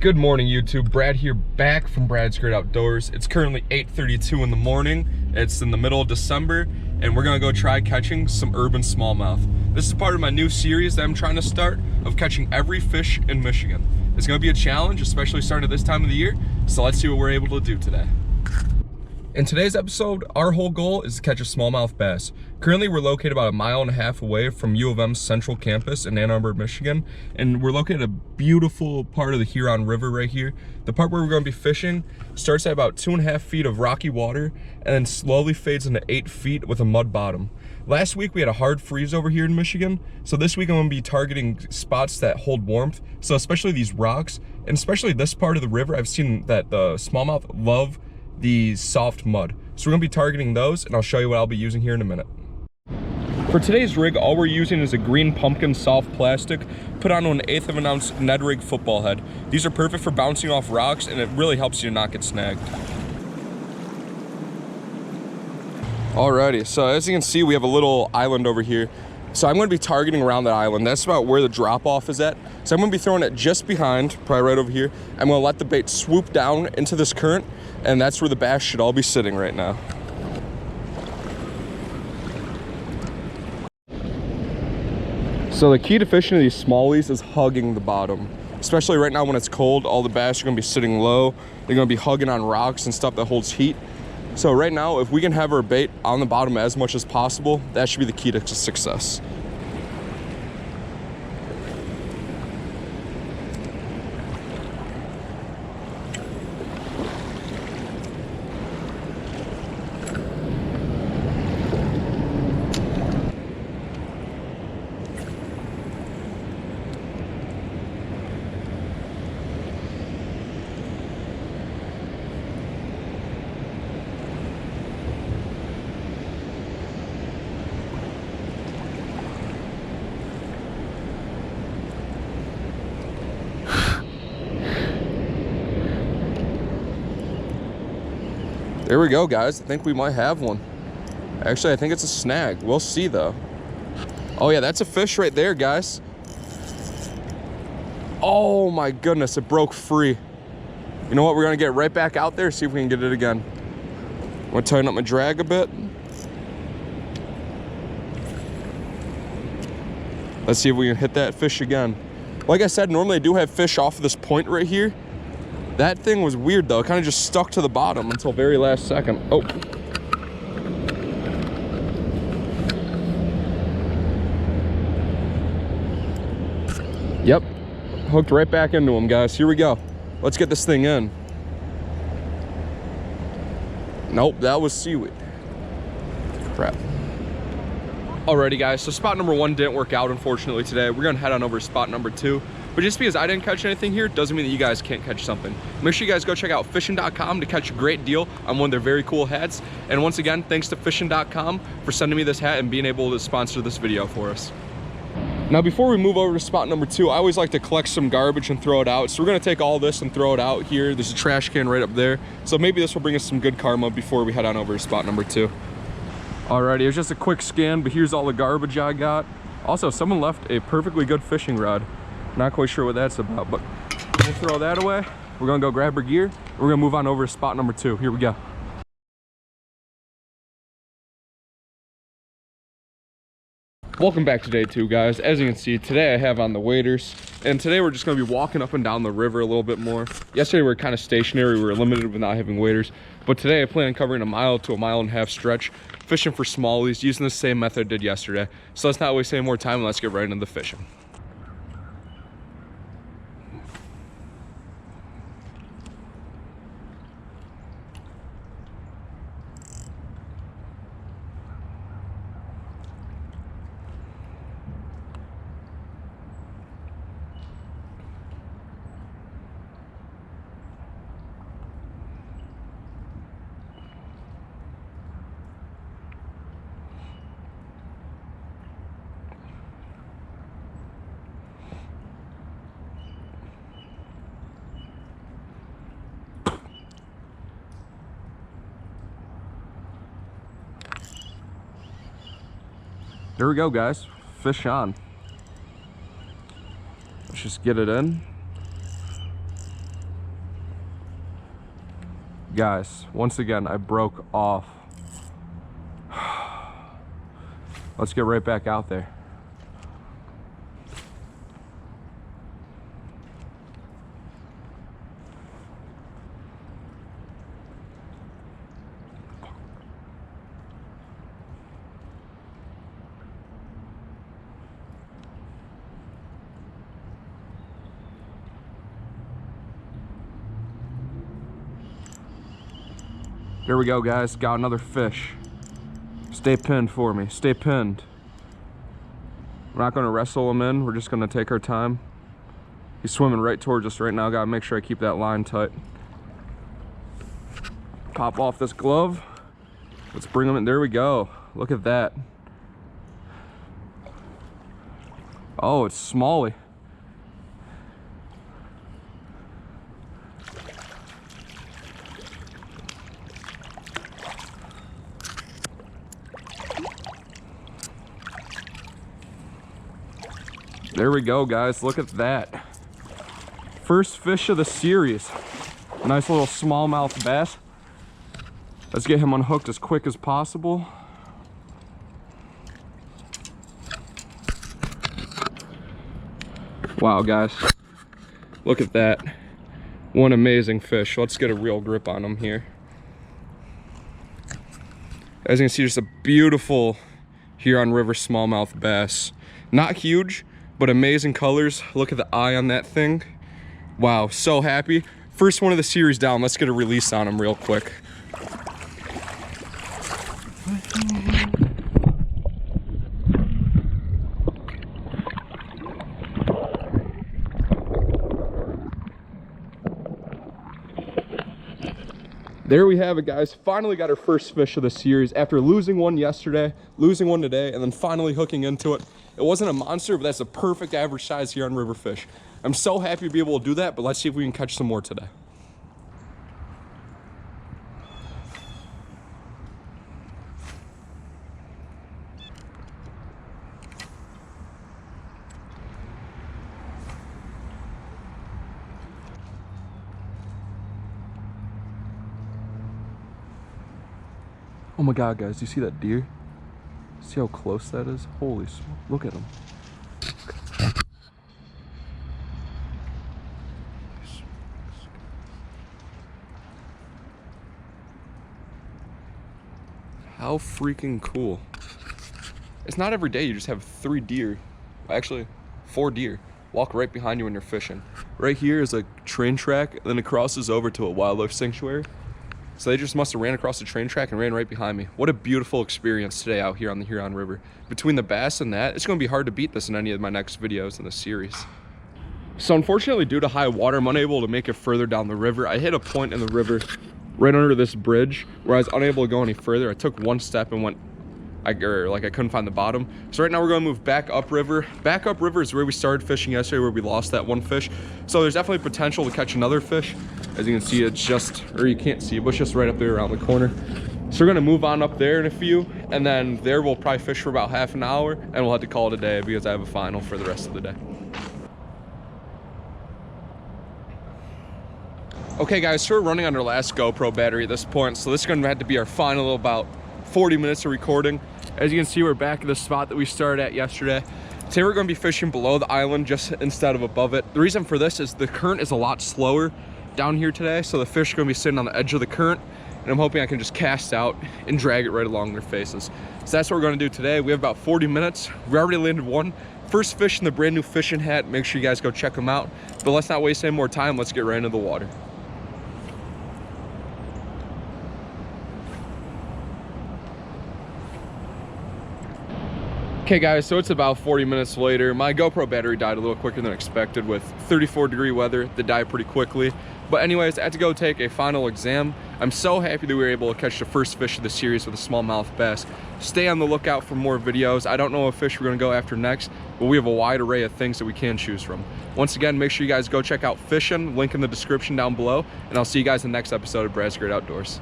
Good morning, YouTube. Brad here, back from Brad's Great Outdoors. It's currently 8:32 in the morning. It's in the middle of December, and we're gonna go try catching some urban smallmouth. This is part of my new series that I'm trying to start of catching every fish in Michigan. It's gonna be a challenge, especially starting at this time of the year. So let's see what we're able to do today. In today's episode, our whole goal is to catch a smallmouth bass. Currently, we're located about 1.5 miles away from U of M's central campus in Ann Arbor, Michigan, and we're located at a beautiful part of the Huron River right here. The part where we're going to be fishing starts at about 2.5 feet of rocky water and then slowly fades into 8 feet with a mud bottom. Last week, we had a hard freeze over here in Michigan, so this week I'm going to be targeting spots that hold warmth, so especially these rocks, and especially this part of the river. I've seen that the smallmouth love the soft mud. So we're gonna be targeting those, and I'll show you what I'll be using here in a minute. For today's rig, all we're using is a green pumpkin soft plastic put onto an 1/8 of an ounce Ned rig football head. These are perfect for bouncing off rocks, and it really helps you not get snagged. Alrighty, so as you can see, we have a little island over here. So I'm gonna be targeting around that island. That's about where the drop off is at. So I'm gonna be throwing it just behind, probably right over here. I'm gonna let the bait swoop down into this current, and that's where the bass should all be sitting right now. So the key to fishing these smallies is hugging the bottom. Especially right now when it's cold, all the bass are gonna be sitting low. They're gonna be hugging on rocks and stuff that holds heat. So right now, if we can have our bait on the bottom as much as possible, that should be the key to success. There we go, guys. I think we might have one. Actually, I think it's a snag. We'll see, though. Oh, yeah, that's a fish right there, guys. Oh, my goodness. It broke free. You know what? We're going to get right back out there, see if we can get it again. I'm going to tighten up my drag a bit. Let's see if we can hit that fish again. Like I said, normally I do have fish off of this point right here. That thing was weird though. It kind of just stuck to the bottom until very last second. Oh. Yep. Hooked right back into him, guys. Here we go. Let's get this thing in. Nope, that was seaweed. Crap. Alrighty, guys. So spot number 1 didn't work out, unfortunately, today. We're going to head on over to spot number 2. But just because I didn't catch anything here doesn't mean that you guys can't catch something. Make sure you guys go check out fishing.com to catch a great deal on one of their very cool hats. And once again, thanks to fishing.com for sending me this hat and being able to sponsor this video for us. Now, before we move over to spot number 2, I always like to collect some garbage and throw it out. So we're gonna take all this and throw it out here. There's a trash can right up there. So maybe this will bring us some good karma before we head on over to spot number 2. Alrighty, it was just a quick scan, but here's all the garbage I got. Also, someone left a perfectly good fishing rod. Not quite sure what that's about, but we'll throw that away. We're gonna go grab our gear. We're gonna move on over to spot number 2. Here we go. Welcome back to day 2, guys. As you can see, today I have on the waders, and today we're just gonna be walking up and down the river a little bit more. Yesterday we were kind of stationary. We were limited with not having waders, but today I plan on covering 1 mile to 1.5 mile stretch, fishing for smallies, using the same method I did yesterday. So let's not waste any more time and let's get right into the fishing. There we go, guys. Fish on. Let's just get it in. Guys, once again, I broke off. Let's get right back out there. Here we go, guys. Got another fish. Stay pinned for me. Stay pinned. We're not going to wrestle him in. We're just going to take our time. He's swimming right towards us right now. Got to make sure I keep that line tight. Pop off this glove. Let's bring him in. There we go. Look at that. Oh, it's smallie. There we go, guys. Look at that. First fish of the series. Nice little smallmouth bass. Let's get him unhooked as quick as possible. Wow, guys. Look at that. One amazing fish. Let's get a real grip on him here. As you can see, just a beautiful Huron River smallmouth bass. Not huge, but amazing colors. Look at the eye on that thing. Wow, so happy. First one of the series down. Let's get a release on him real quick. There we have it, guys. Finally got our first fish of the series after losing one yesterday, losing one today, and then finally hooking into it. It wasn't a monster, but that's a perfect average size here on river fish. I'm so happy to be able to do that, but let's see if we can catch some more today. Oh my God, guys, do you see that deer? See how close that is? Holy smoke, look at him. How freaking cool. It's not every day you just have 3 deer, actually 4 deer, walk right behind you when you're fishing. Right here is a train track, then it crosses over to a wildlife sanctuary. So they just must have ran across the train track and ran right behind me. What a beautiful experience today out here on the Huron River. Between the bass and that, it's going to be hard to beat this in any of my next videos in the series. So unfortunately, due to high water, I'm unable to make it further down the river. I hit a point in the river right under this bridge where I was unable to go any further. I took one step and went, I couldn't find the bottom. So right now we're going to move back upriver. Back upriver is where we started fishing yesterday, where we lost that one fish. So there's definitely potential to catch another fish. As you can see, it's just, or you can't see, but it's just right up there around the corner. So we're going to move on up there in a few, and then there we'll probably fish for about half an hour, and we'll have to call it a day because I have a final for the rest of the day. Okay guys, so we're running on our last GoPro battery at this point, so this is going to have to be our final about 40 minutes of recording. As you can see, we're back at the spot that we started at yesterday. Today we're going to be fishing below the island just instead of above it. The reason for this is the current is a lot slower down here today, so the fish are going to be sitting on the edge of the current, and I'm hoping I can just cast out and drag it right along their faces. So that's what we're going to do today. We have about 40 minutes. We already landed one. First fish in the brand new fishing hat. Make sure you guys go check them out. But let's not waste any more time. Let's get right into the water. Okay guys, so it's about 40 minutes later. My GoPro battery died a little quicker than expected with 34-degree weather. They died pretty quickly. But anyways, I had to go take a final exam. I'm so happy that we were able to catch the first fish of the series with a smallmouth bass. Stay on the lookout for more videos. I don't know what fish we're gonna go after next, but we have a wide array of things that we can choose from. Once again, make sure you guys go check out fishing, link in the description down below, and I'll see you guys in the next episode of Brad's Great Outdoors.